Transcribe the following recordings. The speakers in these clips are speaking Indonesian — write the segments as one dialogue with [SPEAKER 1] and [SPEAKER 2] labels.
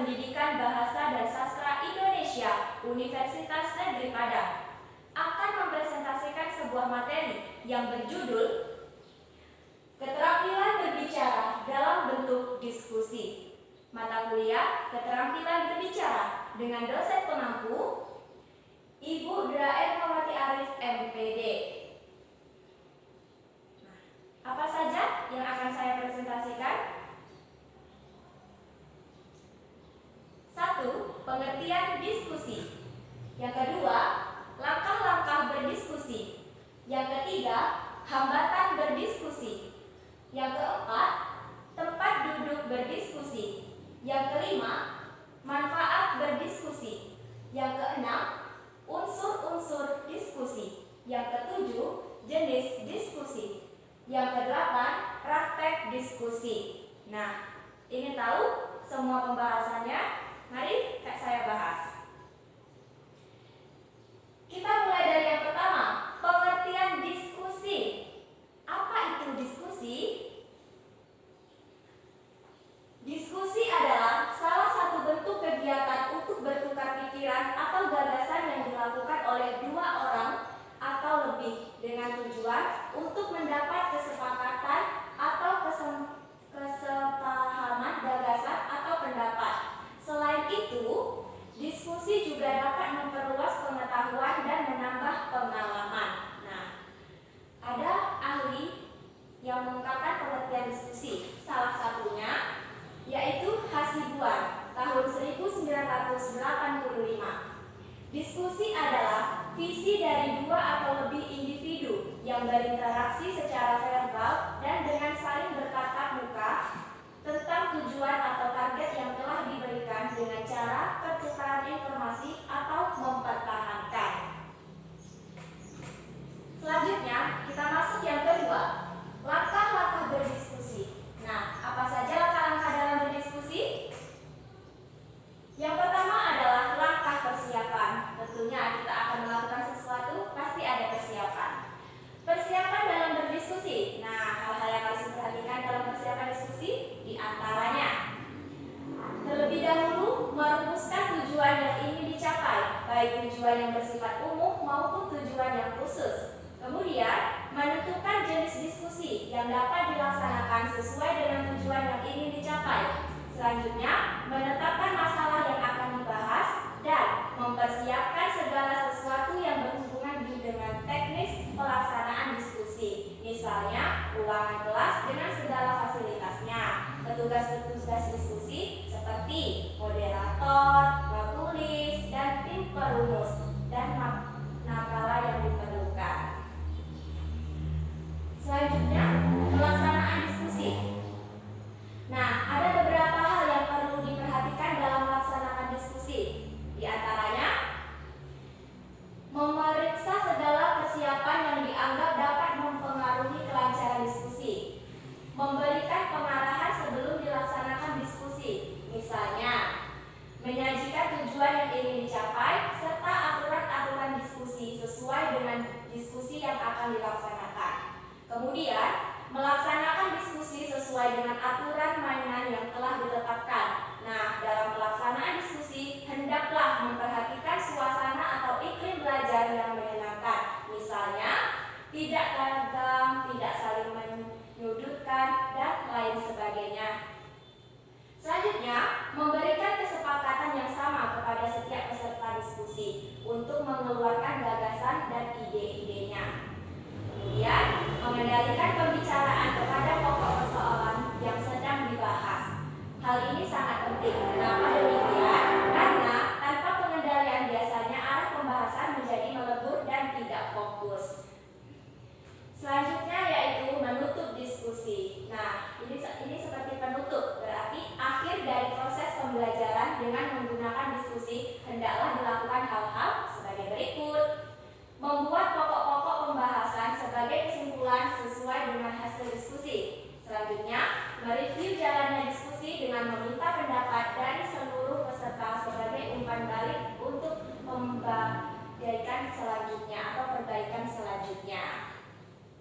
[SPEAKER 1] Pendidikan Bahasa dan Sastra Indonesia Universitas Negeri Padang akan mempresentasikan sebuah materi yang berjudul Keterampilan Berbicara dalam Bentuk Diskusi. Mata kuliah Keterampilan Berbicara dengan dosen pengampu Ibu Dra Ermawati Arif MPD. Apa saja yang akan saya presentasikan? 1. Pengertian diskusi. Yang kedua, langkah-langkah berdiskusi. Yang ketiga, hambatan berdiskusi. Yang keempat, tempat duduk berdiskusi. Yang kelima, manfaat berdiskusi. Yang keenam, unsur-unsur diskusi. Yang ketujuh, jenis diskusi. Yang kedelapan, praktek diskusi. Nah, ingin tahu semua pembahasannya? Mari saya bahas. Kita mulai dari yang pertama, pengertian diskusi. Apa itu diskusi? Diskusi adalah salah satu bentuk kegiatan untuk bertukar pikiran atau gagasan yang dilakukan oleh dua orang atau lebih dengan tujuan untuk mendapat kesepakatan atau kesepahaman gagasan atau pendapat. Selain itu, diskusi juga dapat memperluas pengetahuan dan menambah pengalaman. Nah, ada ahli yang mengungkapkan pengertian diskusi. Salah satunya yaitu Hasibuan tahun 1985. Diskusi adalah visi dari dua atau lebih individu yang berinteraksi secara verbal dan dengan saling bertatap muka tentang tujuan atau target yang telah diberikan dengan cara pertukaran informasi atau mempertahankan. Selanjutnya, kita masuk yang kedua, langkah-langkah berdiskusi. Nah, apa saja langkah-langkah dalam berdiskusi? Yang pertama adalah langkah persiapan. Tentunya kita akan melakukan sesuatu, pasti ada persiapan. Persiapan dalam berdiskusi. Nah, hal-hal yang harus diperhatikan dalam persiapan diskusi di antaranya, terlebih dahulu merumuskan tujuan yang ingin dicapai, baik tujuan yang bersifat umum maupun tujuan yang khusus. Kemudian, menentukan jenis diskusi yang dapat dilaksanakan sesuai dengan tujuan yang ingin dicapai. Selanjutnya, menetapkan masalah yang akan dibahas dan mempersiapkan segala sesuatu yang berhubungan dengan teknis pelaksanaan diskusi. Misalnya, ruangan kelas dengan segala fasilitasnya, petugas-petugas diskusi seperti moderator, penulis, dan tim perumus, dan nakala yang diperlukan. Selanjutnya, pelaksanaan diskusi. Nah, ada beberapa hal yang perlu diperhatikan dalam melaksanakan diskusi. Di antaranya, memeriksa segala persiapan yang dianggap dapat mempengaruhi kelancaran diskusi. Memberikan pengarahan sebelum dilaksanakan diskusi. Misalnya, menyajikan tujuan yang ingin dicapai serta aturan-aturan diskusi sesuai dengan diskusi yang akan dilaksanakan. Kemudian, melaksanakan diskusi sesuai dengan aturan mainan yang telah ditetapkan. Nah, dalam pelaksanaan diskusi, hendaklah memperhatikan suasana atau iklim belajar yang menyenangkan. Misalnya, tidak tegang, tidak saling menyudutkan, dan lain sebagainya. Selanjutnya, memberikan kesepakatan yang sama kepada setiap peserta diskusi untuk mengeluarkan gagasan dan ide-idenya. Kemudian, mengendalikan pembicaraan kepada pokok persoalan yang sedang dibahas. Hal ini sangat penting. Kenapa demikian? Karena tanpa pengendalian biasanya arah pembahasan menjadi melebur dan tidak fokus. Selanjutnya yaitu menutup diskusi. Nah, ini seperti penutup, berarti akhir dari proses pembelajaran dengan menggunakan diskusi hendaklah dilakukan hal-hal sebagai berikut. Membuat pokok-pokok pembahasan sebagai kesimpulan sesuai dengan hasil diskusi. Selanjutnya, mereview jalannya diskusi dengan meminta pendapat dari seluruh peserta sebagai umpan balik untuk perbaikan selanjutnya atau perbaikan selanjutnya.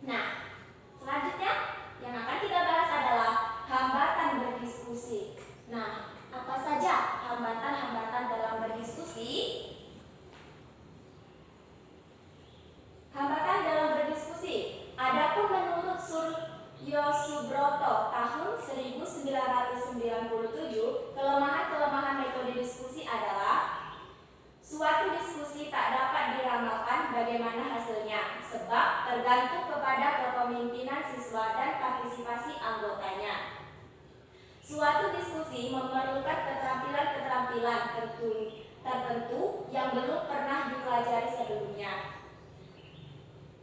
[SPEAKER 1] Nah, selanjutnya yang akan kita bahas adalah hambatan berdiskusi. Nah, apa saja Suatu diskusi memerlukan keterampilan-keterampilan tertentu yang belum pernah dipelajari sebelumnya.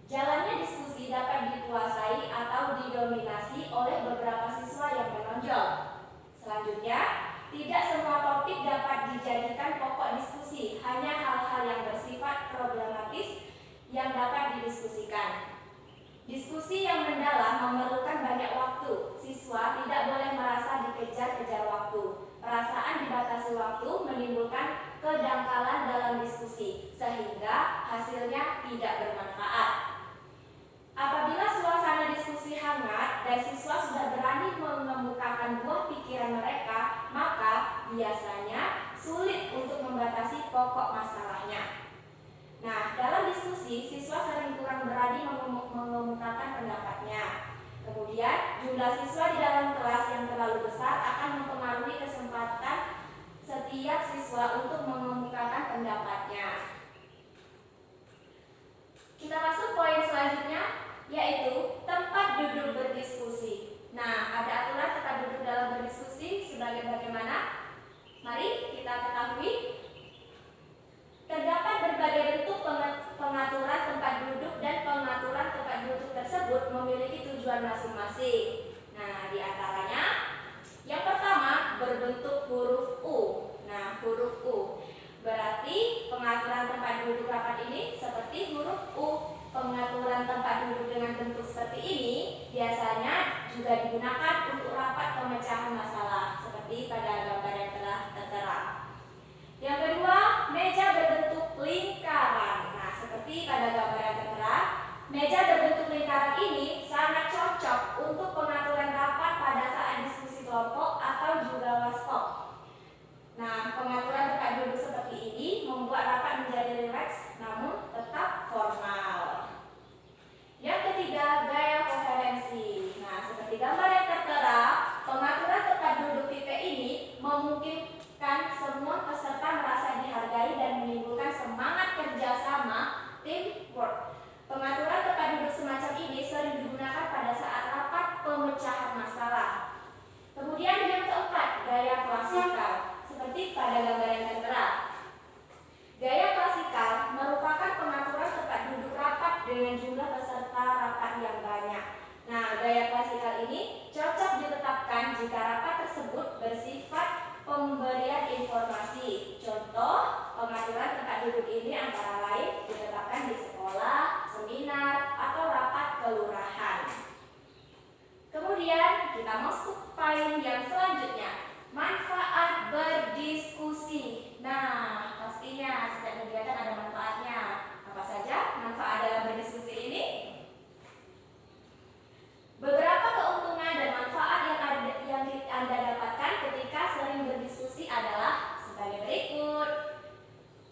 [SPEAKER 1] Jalannya diskusi dapat dikuasai atau didominasi oleh beberapa siswa yang menonjol. Selanjutnya, tidak semua topik dapat dijadikan pokok diskusi, hanya hal-hal yang bersifat problematis yang dapat didiskusikan. Diskusi yang mendalam memerlukan banyak waktu. Siswa tidak boleh merasa dikejar-kejar waktu. Perasaan dibatasi waktu menimbulkan kedangkalan dalam diskusi, sehingga hasilnya tidak bermanfaat. Apabila suasana diskusi hangat dan siswa sudah berani mengemukakan buah pikiran mereka, maka biasanya sulit untuk membatasi pokok masalahnya. Nah, dalam diskusi, siswa sering kurang berani mengemukakan pendapatnya. Kemudian, jumlah siswa di dalam kelas yang terlalu besar akan mempengaruhi kesempatan setiap siswa untuk mengemukakan pendapatnya. Kita masuk poin selanjutnya, yaitu tempat duduk berdiskusi. Nah, ada aturan tempat duduk dalam berdiskusi sebagai bagaimana? Mari kita ketahui. Terdapat berbagai bentuk pengaturan tempat duduk dan pengaturan tempat duduk tersebut memiliki tujuan masing-masing. Nah, di antaranya yang pertama berbentuk huruf U. Nah, huruf U berarti pengaturan tempat duduk rapat ini seperti huruf U. Pengaturan tempat duduk dengan bentuk seperti ini biasanya juga digunakan untuk rapat pemecahan masalah seperti pada gambar yang telah tertera. Yang kedua, meja berbentuk lingkaran. Nah, seperti pada gambar yang tertera, meja berbentuk lingkaran ini sangat cocok untuk pengaturan rapat pada saat diskusi kelompok atau juga waskop. Nah, pengaturan tempat duduk seperti ini membuat rapat menjadi rileks namun tetap formal. Yang ketiga, gaya konferensi. Nah, seperti gambar yang tertera, pengaturan tempat duduk tipe ini memungkinkan semua peserta merasa dihargai dan menimbulkan semangat kerjasama teamwork. Pengaturan tempat duduk semacam ini sering digunakan pada saat rapat pemecahan masalah. Kemudian yang keempat, gaya klasikal. Seperti pada gambar yang tertera. Gaya klasikal merupakan pengaturan tempat duduk rapat dengan jumlah peserta rapat yang banyak. Nah, gaya klasikal ini cocok ditetapkan jika rapat tersebut bersifat pemberian informasi. Contoh, pengaturan tempat duduk ini antara lain ditetapkan di sekolah, seminar, atau rapat kelurahan. Kemudian kita masuk poin yang selanjutnya, manfaat berdiskusi. Nah, pastinya setiap kegiatan ada manfaatnya. Apa saja manfaat dalam berdiskusi ini? Beberapa keuntungan dan manfaat yang Anda dapatkan ketika sering berdiskusi adalah sebagai berikut.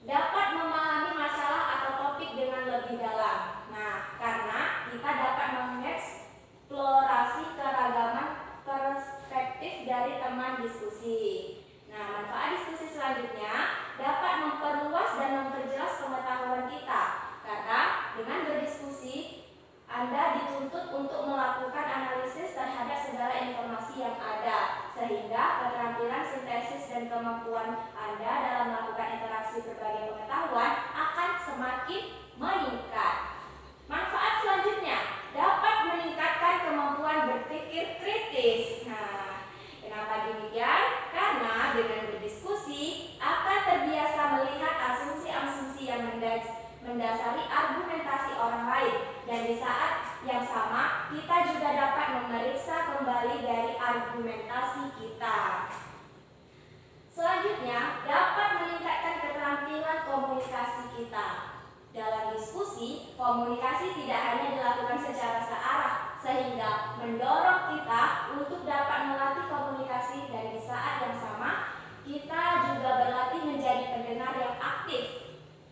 [SPEAKER 1] Dapat memahami masalah atau topik dengan lebih dalam. Nah, karena kita dapat mengeksplorasi keragaman perspektif dari teman diskusi. Nah, manfaat diskusi selanjutnya dapat memperluas dan memperjelas pengetahuan kita. Karena dengan berdiskusi, Anda dituntut untuk melakukan analisis terhadap segala informasi yang ada, sehingga keterampilan sintesis dan kemampuan Anda dalam melakukan interaksi berbagai pengetahuan akan semakin meningkat. Manfaat selanjutnya dapat meningkatkan kemampuan berpikir kritis. Nah, kenapa demikian? Karena dengan berdiskusi akan terbiasa melihat asumsi-asumsi yang mendasari argumentasi orang lain, dan di saat yang sama kita juga dapat memeriksa kembali dari argumentasi kita. Selanjutnya, dapat meningkatkan keterampilan komunikasi kita. Dalam diskusi, komunikasi tidak hanya dilakukan secara searah, sehingga mendorong kita untuk dapat melatih komunikasi, dan di saat yang sama kita juga berlatih menjadi pendengar yang aktif.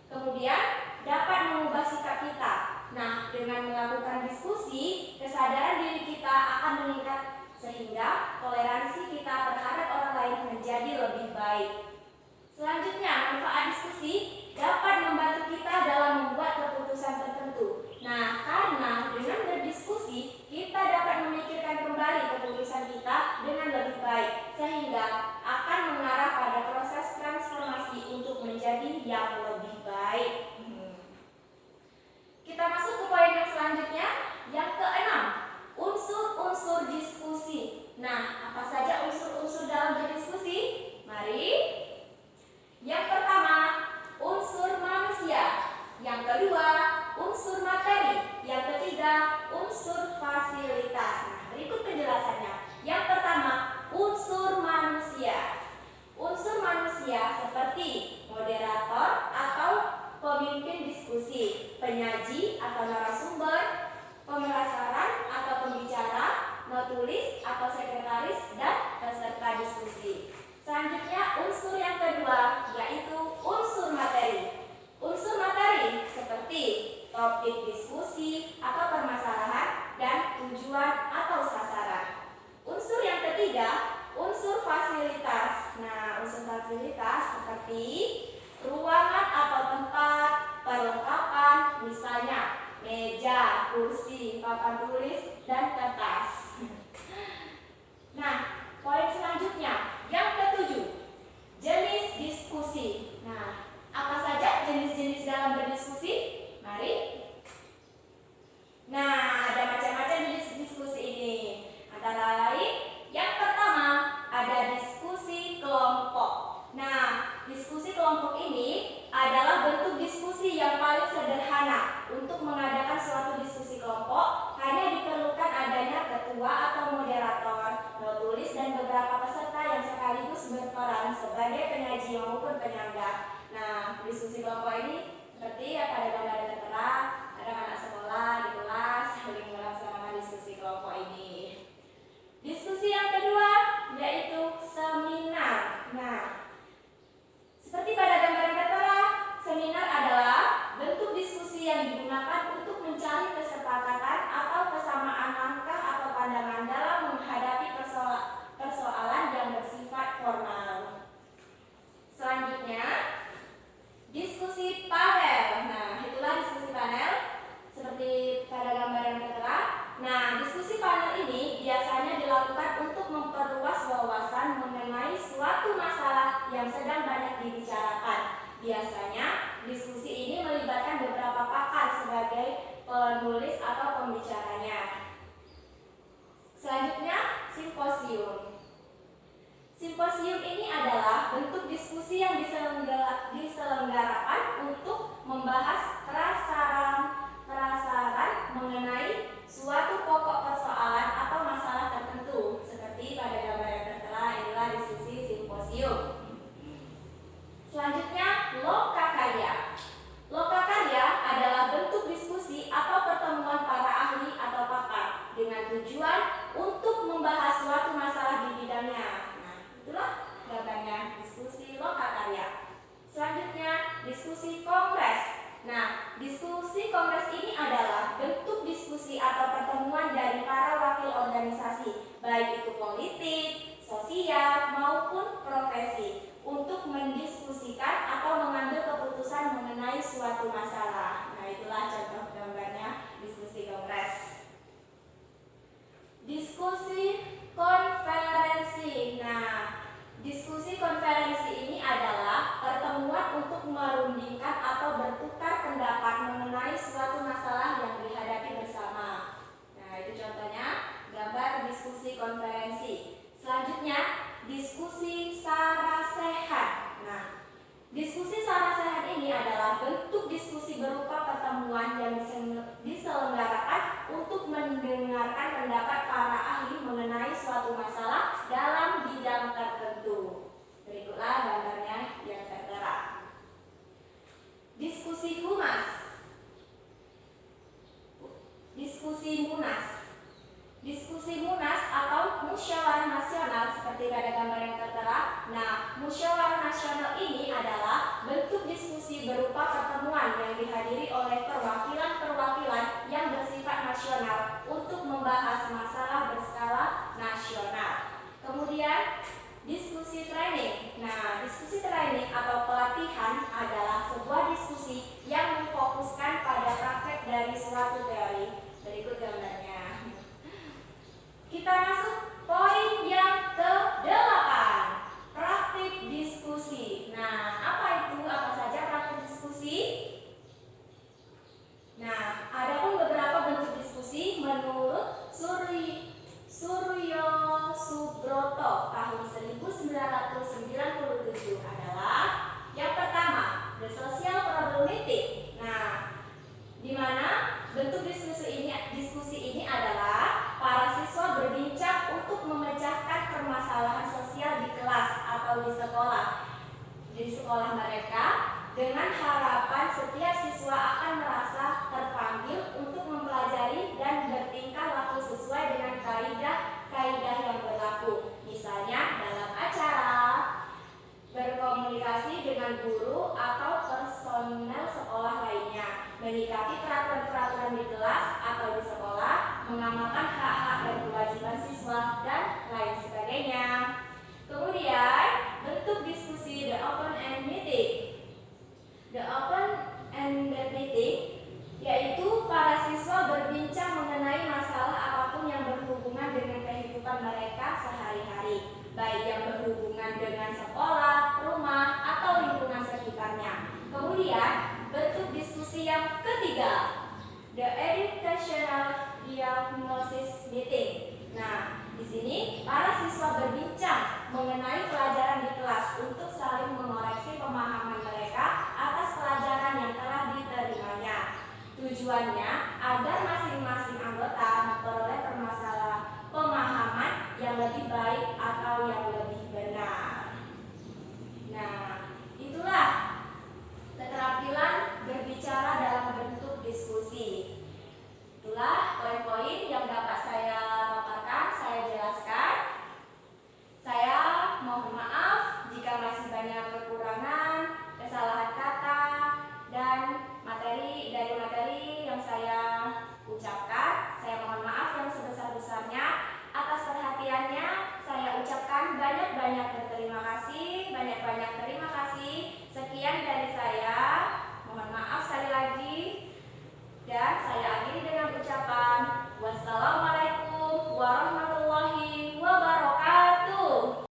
[SPEAKER 1] Kemudian dapat mengubah sikap kita. Nah, dengan melakukan diskusi, kesadaran diri kita akan meningkat sehingga toleransi kita terhadap orang lain menjadi lebih baik. Selanjutnya, manfaat diskusi dapat membantu kita dalam membuat keputusan tertentu. Nah, karena dengan berdiskusi kita dapat memikirkan kembali keputusan kita dengan lebih baik, Selanjutnya unsur yang kedua yaitu unsur materi. Unsur materi seperti topik diskusi atau permasalahan dan tujuan atau sasaran. Unsur yang ketiga, unsur fasilitas. Nah, unsur fasilitas seperti ruangan atau tempat, perlengkapan, misalnya meja, kursi, papan tulis, dan kertas. Nah, poin selanjutnya, yang ketujuh, jenis diskusi. Nah, apa saja jenis-jenis dalam berdiskusi? Mari. Nah, ada macam-macam jenis diskusi ini. Antara lain, yang pertama ada diskusi kelompok. Nah, diskusi kelompok ini adalah bentuk diskusi yang paling sederhana. Untuk mengadakan suatu diskusi kelompok, hanya diperlukan adanya ketua atau moderator, penulis, dan beberapa peserta yang sekaligus berperan sebagai penyaji maupun penyangga. Nah, diskusi kelompok ini seperti yang pada gambar tertera, ada anak sekolah di kelas saling melaksanakan diskusi kelompok ini. Diskusi yang kedua yaitu seminar. Nah, seperti pada gambar yang tertera, seminar adalah bentuk diskusi yang digunakan untuk mencari kesepakatan atau kesamaan langkah atau pandangan dalam menghadapi persoalan yang bersifat formal. Selanjutnya, diskusi panel. Nah, itulah diskusi panel seperti pada gambar yang tertera. Nah, diskusi panel ini biasanya dilakukan untuk memperluas wawasan mengenai suatu masalah yang sedang banyak dibicarakan. Biasanya, diskusi ini melibatkan beberapa pakar sebagai penulis atau pembicaranya. Selanjutnya, simposium. Simposium ini adalah bentuk diskusi yang diselenggarakan untuk membahas prasaran mengenai suatu pokok persoalan atau masalah tertentu. Seperti pada gambar yang tertera, inilah diskusi simposium. Selanjutnya, lokakarya. Lokakarya adalah bentuk diskusi atau pertemuan para ahli atau pakar dengan tujuan untuk membahas suatu masalah di bidangnya. Nah, itulah gambarnya diskusi lokakarya. Selanjutnya, diskusi kongres. Nah, diskusi kongres ini adalah bentuk diskusi atau pertemuan dari para wakil organisasi, baik itu politik, sosial, maupun profesi, untuk mendiskusikan atau mengambil keputusan mengenai suatu masalah. Nah, itulah contoh gambarnya diskusi kongres. Diskusi konferensi. Nah, diskusi konferensi ini adalah pertemuan untuk merundingkan atau bertukar pendapat mengenai suatu masalah yang dihadapi bersama. Nah, itu contohnya gambar diskusi konferensi. Selanjutnya, diskusi sarasehat. Nah, diskusi sarasehat ini adalah bentuk diskusi berupa pertemuan yang diselenggarakan untuk mendengarkan pendapat para ahli mengenai suatu masalah dalam bidang tertentu. Berikutlah gambarnya yang tertera. Diskusi humas. Diskusi munas. Diskusi munas atau musyawarah nasional seperti pada gambar yang tertera. Nah, musyawarah nasional ini adalah bentuk diskusi berupa pertemuan yang dihadiri oleh perwakilan-perwakilan yang bersifat nasional untuk membahas masalah berskala nasional. Kemudian, diskusi training. Nah, diskusi training atau pelatihan adalah sebuah diskusi yang memfokuskan pada praktek dari suatu teori. Berikut gambarnya. Kita masuk poin yang ke-8, praktik diskusi. Nah, apa saja praktik diskusi? Nah, ada pun beberapa bentuk diskusi menurut Suryo Subroto tahun 1997 adalah yang pertama, the social problematic. Nah, di mana bentuk diskusi ini adalah para siswa berbincang untuk memecahkan permasalahan sosial di kelas atau di sekolah mereka, dengan harapan setiap siswa akan merasa terpanggil untuk mempelajari dan bertingkah laku sesuai dengan kaidah yang berlaku. Misalnya dalam acara, banyak